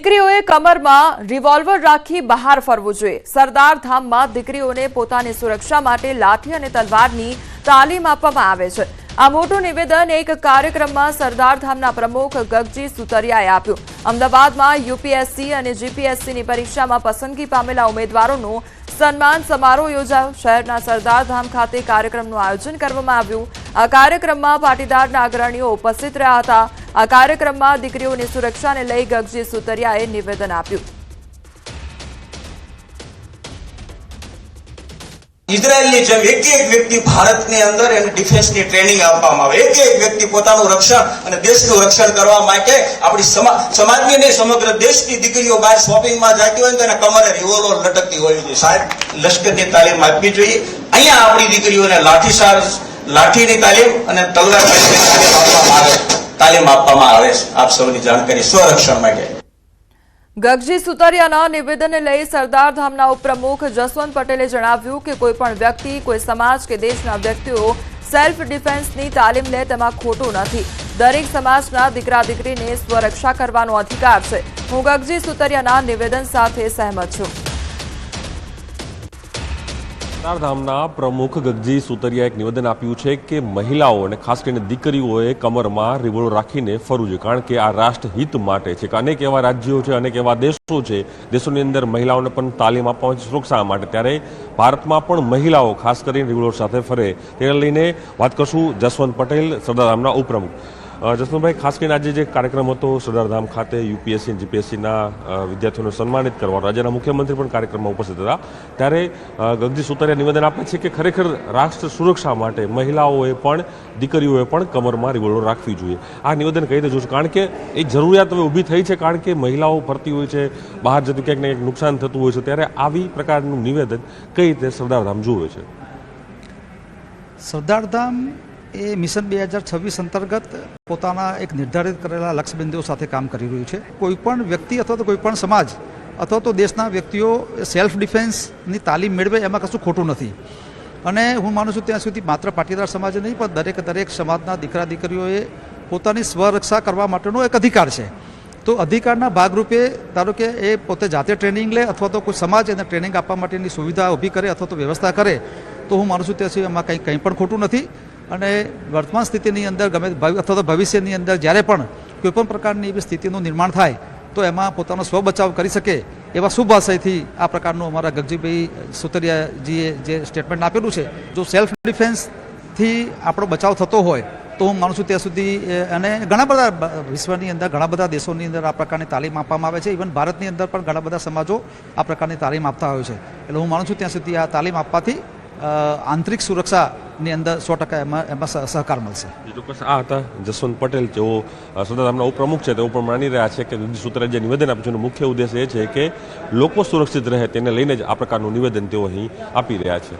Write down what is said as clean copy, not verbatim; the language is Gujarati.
દીકરીઓએ કમરમાં રિવોલ્વર રાખી બહાર ફરવું જોઈએ। સરદાર ધામમાં દીકરીઓને પોતાની સુરક્ષા માટે લાઠી અને તલવારની તાલીમ આપવામાં આવે છે। આ મોટું નિવેદન એક કાર્યક્રમમાં સરદાર ધામના પ્રમુખ ગગજી સુતરિયાએ આપ્યું। અમદાવાદમાં યુપીએસસી અને જીપીએસસીની પરીક્ષામાં પસંદગી પામેલા ઉમેદવારોનો સન્માન સમારોહ યોજાયો। શહેરના સરદાર ધામ ખાતે કાર્યક્રમનું આયોજન કરવામાં આવ્યું। આ કાર્યક્રમમાં પાટીદારના અગ્રણીઓ ઉપસ્થિત રહ્યા હતા। આ કાર્યક્રમમાં દીકરીઓની સુરક્ષાને લઈ ગગજી સુતરિયાએ નિવેદન આપ્યું। ઇઝરાયલની જેમ એક વ્યક્તિ ભારતની અંદર એને ડિફેન્સની ટ્રેનિંગ આપવામાં આવે। એક વ્યક્તિ પોતાનું રક્ષણ અને દેશનું રક્ષણ કરવા માટે આપણી સમાજની નહીં સમગ્ર દેશની દીકરીઓ બહાર શોપિંગમાં જતી હોય તો એના કમરે રિવોલ્વર લટકતી હોય છે। સાહેબ, લશ્કરની તાલીમ આપવી જોઈએ। અહીંયા આપણી દીકરીઓને લાઠીની તાલીમ અને તલવાર તાલીમ આપવામાં આવે છે। આપ સૌની જાણકારી સ્વરક્ષણ માટે। ગગજી સુતરિયાના નિવેદનને લઈ સરદાર ધામના ઉપપ્રમુખ જસવંત પટેલે જણાવ્યું કે કોઈપણ વ્યક્તિ, કોઈ સમાજ કે દેશના વ્યક્તિઓ સેલ્ફ ડિફેન્સની તાલીમ લે તેમાં ખોટું નથી। દરેક સમાજના દીકરા દીકરીને સ્વરક્ષા કરવાનો અધિકાર છે। હું ગગજી સુતરિયાના નિવેદન સાથે સહેમત છું। સરદાર ધામના પ્રમુખ ગગજી સુતરિયાએ એક નિવેદન આપ્યું છે કે મહિલાઓ અને ખાસ કરીને દીકરીઓએ કમરમાં રિવોલ્વર રાખીને ફરવું જોઈએ, કારણ કે આ રાષ્ટ્રહિત માટે છે। અનેક એવા રાજ્યો છે, અનેક એવા દેશો છે, દેશોની અંદર મહિલાઓને પણ તાલીમ આપવામાં આવે છે સુરક્ષા માટે। ત્યારે ભારતમાં પણ મહિલાઓ ખાસ કરીને રિવોલ્વર સાથે ફરે તેને લઈને વાત કરશું જસવંત પટેલ, સરદાર ધામના ઉપપ્રમુખ। જસવંતભાઈ, ખાસ કરીને આજે જે કાર્યક્રમ હતો સરદાર ધામ ખાતે યુપીએસસી અને જીપીએસસીના વિદ્યાર્થીઓને સન્માનિત કરવાનો, રાજ્યના મુખ્યમંત્રી પણ કાર્યક્રમમાં ઉપસ્થિત હતા। ત્યારે ગગજી સુતરિયા નિવેદન આપે છે કે ખરેખર રાષ્ટ્ર સુરક્ષા માટે મહિલાઓએ પણ, દીકરીઓએ પણ કમરમાં રિવોલ્વર રાખવી જોઈએ। આ નિવેદન કઈ રીતે જોશું, કારણ કે એ જરૂરિયાત હવે ઊભી થઈ છે, કારણ કે મહિલાઓ ફરતી હોય છે, બહાર જતું ક્યાંક ને ક્યાંક નુકસાન થતું હોય છે। ત્યારે આવી પ્રકારનું નિવેદન કઈ રીતે સરદાર ધામ જુએ છે? સરદાર ધામ એ મિશન 2026 અંતર્ગત પોતાના એક નિર્ધારિત કરેલા લક્ષ્યબિંદુઓ સાથે કામ કરી રહ્યું છે। કોઈપણ વ્યક્તિ અથવા તો કોઈપણ સમાજ અથવા તો દેશના વ્યક્તિઓ સેલ્ફ ડિફેન્સની તાલીમ મેળવે એમાં કશું ખોટું નથી। અને હું માનું છું ત્યાં સુધી માત્ર પાટીદાર સમાજ નહીં પણ દરેક સમાજના દીકરા દીકરીઓએ પોતાની સ્વરક્ષા કરવા માટેનો એક અધિકાર છે। તો અધિકારના ભાગરૂપે ધારો કે એ પોતે જાતે ટ્રેનિંગ લે અથવા તો કોઈ સમાજ એને ટ્રેનિંગ આપવા માટેની સુવિધા ઊભી કરે અથવા તો વ્યવસ્થા કરે તો હું માનું છું ત્યાં સુધી એમાં કંઈ પણ ખોટું નથી। અને વર્તમાન સ્થિતિની અંદર અથવા તો ભવિષ્યની અંદર જ્યારે પણ કોઈપણ પ્રકારની એવી સ્થિતિનું નિર્માણ થાય તો એમાં પોતાનો સ્વબચાવ કરી શકે એવા શુભ આશયથી આ પ્રકારનું અમારા ગગજીભાઈ સુતરિયાજીએ જે સ્ટેટમેન્ટ આપેલું છે, જો સેલ્ફ ડિફેન્સથી આપણો બચાવ થતો હોય તો હું માનું છું ત્યાં સુધી, અને ઘણા બધા વિશ્વની અંદર ઘણા બધા દેશોની અંદર આ પ્રકારની તાલીમ આપવામાં આવે છે। ઇવન ભારતની અંદર પણ ઘણા બધા સમાજો આ પ્રકારની તાલીમ આપતા હોય છે। એટલે હું માનું છું ત્યાં સુધી આ તાલીમ આપવાથી આંતરિક સુરક્ષાની અંદર 100% એમાં સહકાર મળશે। ચોક્કસ આ હતા જસવંત પટેલ, જેઓ સરદાર ધામના ઉપપ્રમુખ છે। તેઓ પણ માની રહ્યા છે કે ગગજી સુતરિયાએ જે નિવેદન આપ્યું છે એનો મુખ્ય ઉદ્દેશ એ છે કે લોકો સુરક્ષિત રહે, તેને લઈને જ આ પ્રકારનું નિવેદન તેઓ અહીં આપી રહ્યા છે।